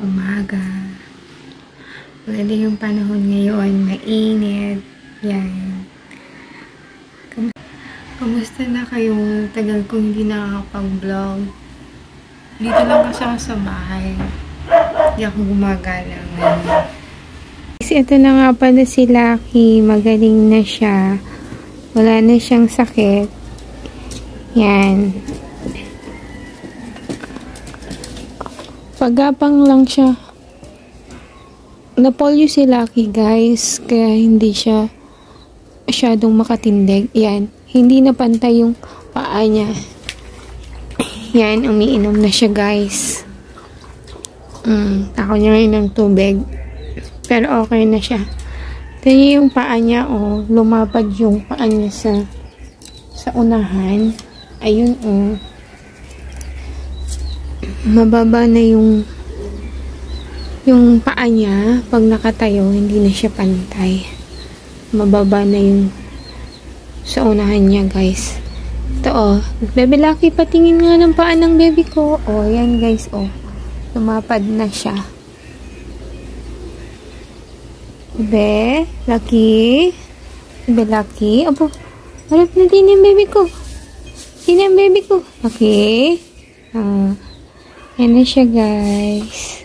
umaga. Maganda yung panahon ngayon, mainit. Yan. Kamusta na kayo? Tagal kong hindi nakakapag-vlog. Dito lang kasi ako sa bahay. Hindi ako gumagala ngayon. Kasi ito na nga pala si Lucky. Magaling na siya. Wala na siyang sakit. Yan. Pagapang lang siya. Napolyo si Lucky, guys. Kaya hindi siya masyadong makatindig. Yan. Hindi na pantay yung paa niya. Yan. Umiinom na siya, guys. Ako niya rin ng tubig. Pero okay na siya. Tingnan yung paa niya, oh. Lumapad yung paa niya sa unahan. Ayun, oh. Mababa na yung paa niya. Pag nakatayo, hindi na siya pantay. Mababa na yung sa unahan niya, guys. Ito, oh. Baby Lucky, patingin nga ng paa ng baby ko. Oh, yan, guys, oh. Lumapad na siya. Be, Lucky. Be, Lucky. Opo, harap na din yung baby ko. Din yung baby ko. Okay. Yan na siya, guys.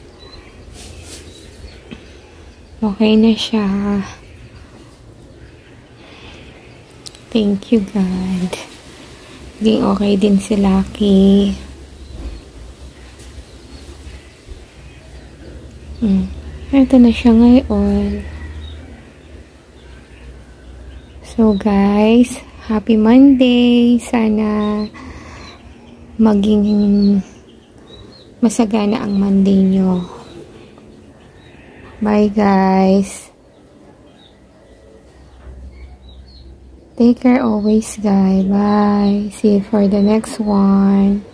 Okay na siya. Thank you, God. Naging okay din si Lucky. Ito na siya ngayon. So, guys, happy Monday. Sana maging masagana ang Monday nyo. Bye, guys. Take care always, guys. Bye. See you for the next one.